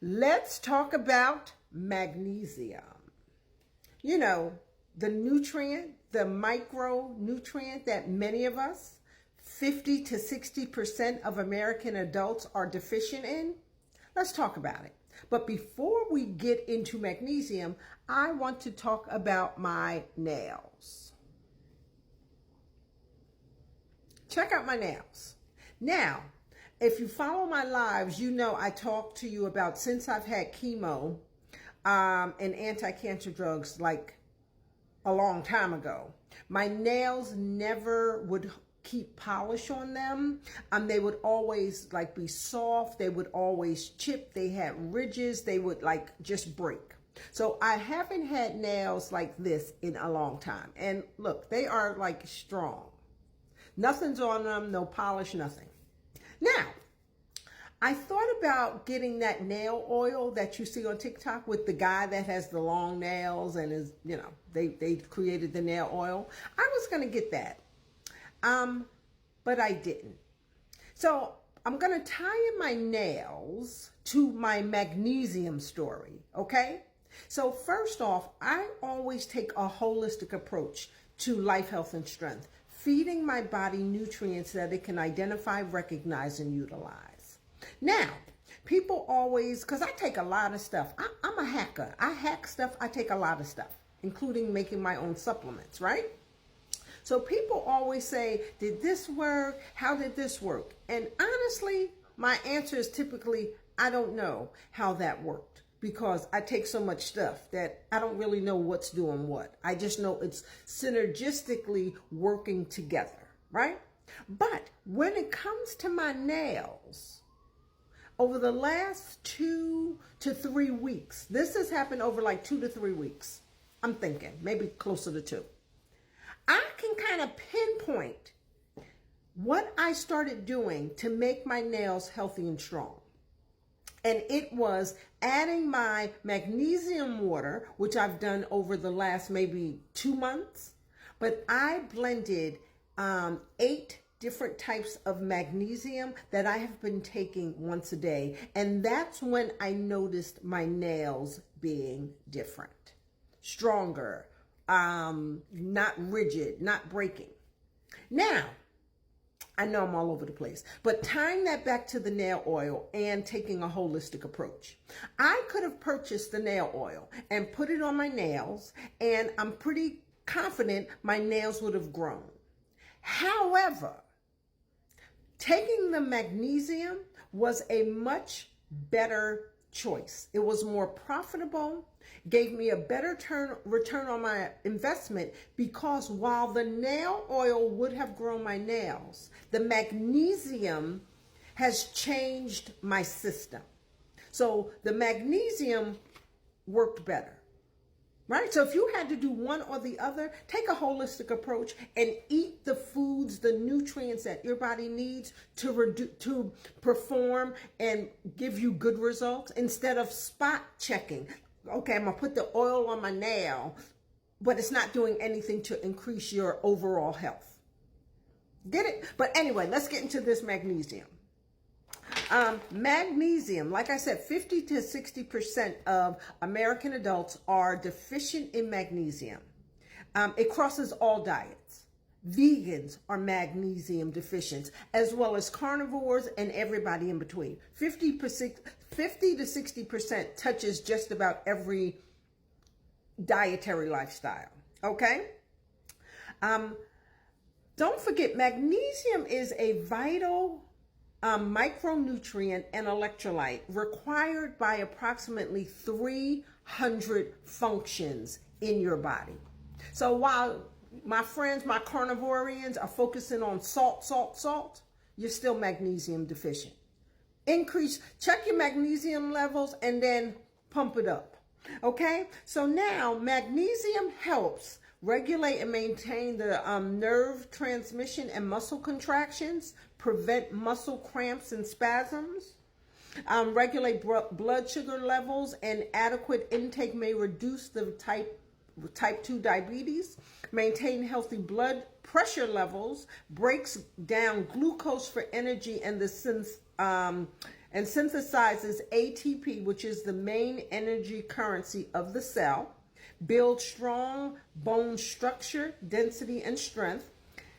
Let's talk about magnesium. You know, the nutrient, the micronutrient that many of us, 50 to 60% of American adults are deficient in. Let's talk about it. But before we get into magnesium, I want to talk about my nails. Check out my nails. Now, if you follow my lives, you know I talk to you about since I've had chemo and anti-cancer drugs like a long time ago. My nails never would keep polish on them. They would always be soft. They would always chip. They had ridges. They would just break. So I haven't had nails like this in a long time. And look, they are strong. Nothing's on them, no polish, nothing. Now, I thought about getting that nail oil that you see on TikTok with the guy that has the long nails and is, they created the nail oil. I was going to get that, but I didn't. So I'm going to tie in my nails to my magnesium story, okay? So first off, I always take a holistic approach to life, health, and strength, feeding my body nutrients that it can identify, recognize, and utilize. Now, people always, because I take a lot of stuff. I'm a hacker. I hack stuff. I take a lot of stuff, including making my own supplements, right? So people always say, did this work? How did this work? And honestly, my answer is typically, I don't know how that worked, because I take so much stuff that I don't really know what's doing what. I just know it's synergistically working together, right? But when it comes to my nails, over the last 2 to 3 weeks, this has happened over 2 to 3 weeks. I'm thinking maybe closer to 2. I can kind of pinpoint what I started doing to make my nails healthy and strong. And it was adding my magnesium water, which I've done over the last maybe 2 months. But I blended 8 different types of magnesium that I have been taking once a day. And that's when I noticed my nails being different, stronger, not rigid, not breaking. Now, I know I'm all over the place, but tying that back to the nail oil and taking a holistic approach. I could have purchased the nail oil and put it on my nails, and I'm pretty confident my nails would have grown. However, taking the magnesium was a much better choice. It was more profitable, gave me a better return on my investment, because while the nail oil would have grown my nails, the magnesium has changed my system. So the magnesium worked better, right? So if you had to do one or the other, take a holistic approach and eat the foods, the nutrients that your body needs to perform and give you good results, instead of spot checking. Okay, I'm going to put the oil on my nail, but it's not doing anything to increase your overall health. Get it? But anyway, let's get into this magnesium. Magnesium, like I said, 50 to 60% of American adults are deficient in magnesium. It crosses all diets. Vegans are magnesium deficient, as well as carnivores and everybody in between. 50 to 60% touches just about every dietary lifestyle, okay? Don't forget, magnesium is a vital micronutrient and electrolyte required by approximately 300 functions in your body. So while my friends, my carnivorians, are focusing on salt, you're still magnesium deficient. Check your magnesium levels and then pump it up. Okay? So now magnesium helps regulate and maintain the nerve transmission and muscle contractions, prevent muscle cramps and spasms, regulate blood sugar levels, and adequate intake may reduce the type 2 diabetes, maintain healthy blood pressure levels, breaks down glucose for energy and the and synthesizes ATP, which is the main energy currency of the cell, builds strong bone structure, density, and strength,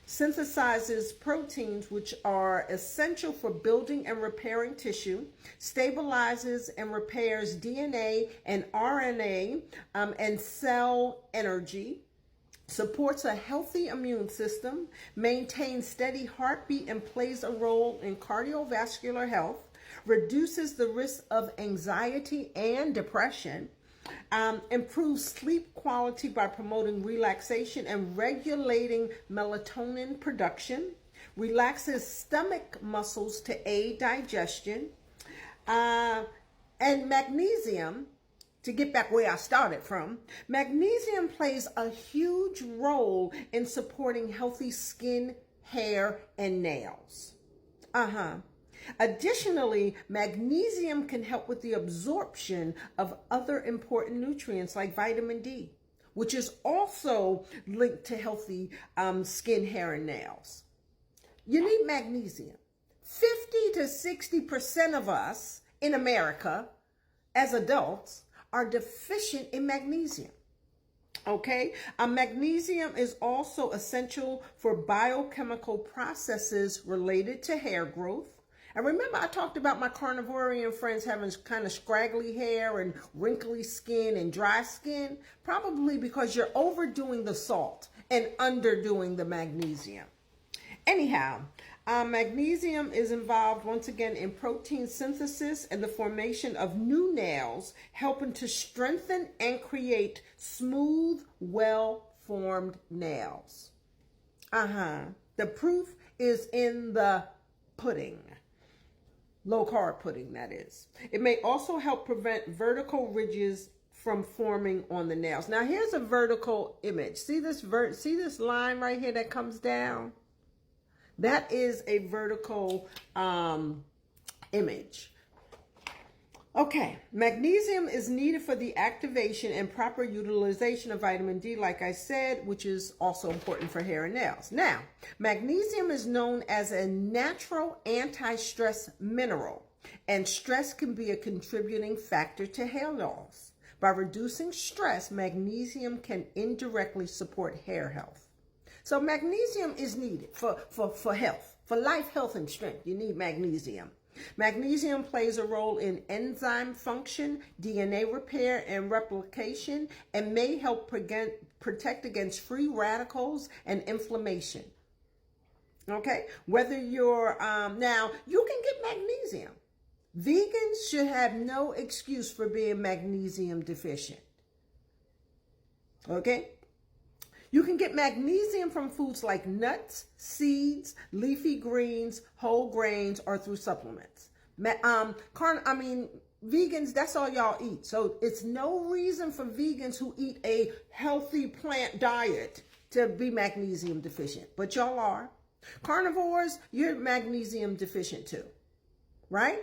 synthesizes proteins, which are essential for building and repairing tissue, stabilizes and repairs DNA and RNA and cell energy, supports a healthy immune system, maintains steady heartbeat, and plays a role in cardiovascular health, reduces the risk of anxiety and depression, improves sleep quality by promoting relaxation and regulating melatonin production, relaxes stomach muscles to aid digestion, and magnesium, to get back where I started from, magnesium plays a huge role in supporting healthy skin, hair, and nails. Additionally, magnesium can help with the absorption of other important nutrients like vitamin D, which is also linked to healthy skin, hair, and nails. You need magnesium. 50 to 60% of us in America as adults are deficient in magnesium. Okay, magnesium is also essential for biochemical processes related to hair growth. And remember, I talked about my carnivorian friends having kind of scraggly hair and wrinkly skin and dry skin, probably because you're overdoing the salt and underdoing the magnesium. Anyhow, magnesium is involved once again in protein synthesis and the formation of new nails, helping to strengthen and create smooth, well-formed nails. The proof is in the pudding. Low-carb pudding, that is. It may also help prevent vertical ridges from forming on the nails. Now, here's a vertical image. See this line right here that comes down? That is a vertical image. Okay, magnesium is needed for the activation and proper utilization of vitamin D, like I said, which is also important for hair and nails. Now, magnesium is known as a natural anti-stress mineral, and stress can be a contributing factor to hair loss. By reducing stress, magnesium can indirectly support hair health. So magnesium is needed for health, for life, health, and strength. You need magnesium. Magnesium plays a role in enzyme function, DNA repair, and replication, and may help protect against free radicals and inflammation. Okay, whether you're, now, you can get magnesium. Vegans should have no excuse for being magnesium deficient. Okay? You can get magnesium from foods like nuts, seeds, leafy greens, whole grains, or through supplements. Vegans, that's all y'all eat. So it's no reason for vegans who eat a healthy plant diet to be magnesium deficient, but y'all are. Carnivores, you're magnesium deficient too, right?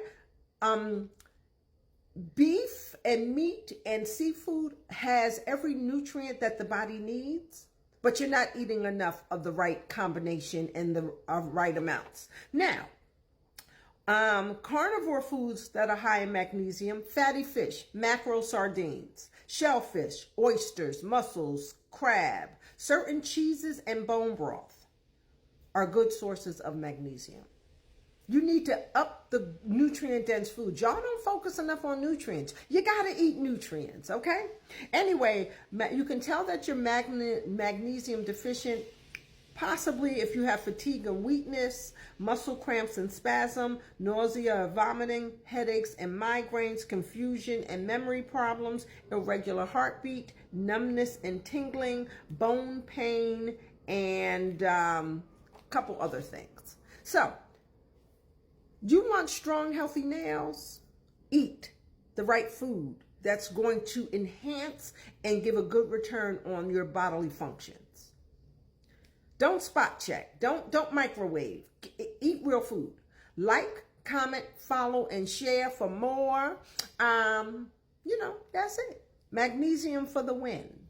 Beef and meat and seafood has every nutrient that the body needs, but you're not eating enough of the right combination and the right amounts. Now, carnivore foods that are high in magnesium: fatty fish, mackerel, sardines, shellfish, oysters, mussels, crab, certain cheeses, and bone broth are good sources of magnesium. You need to up the nutrient-dense foods. Y'all don't focus enough on nutrients. You got to eat nutrients, okay? Anyway, you can tell that you're magnesium deficient possibly if you have fatigue and weakness, muscle cramps and spasm, nausea or vomiting, headaches and migraines, confusion and memory problems, irregular heartbeat, numbness and tingling, bone pain, and a couple other things. So, you want strong, healthy nails? Eat the right food that's going to enhance and give a good return on your bodily functions. Don't spot check. Don't microwave. Eat real food. Like, comment, follow, and share for more. That's it. Magnesium for the win.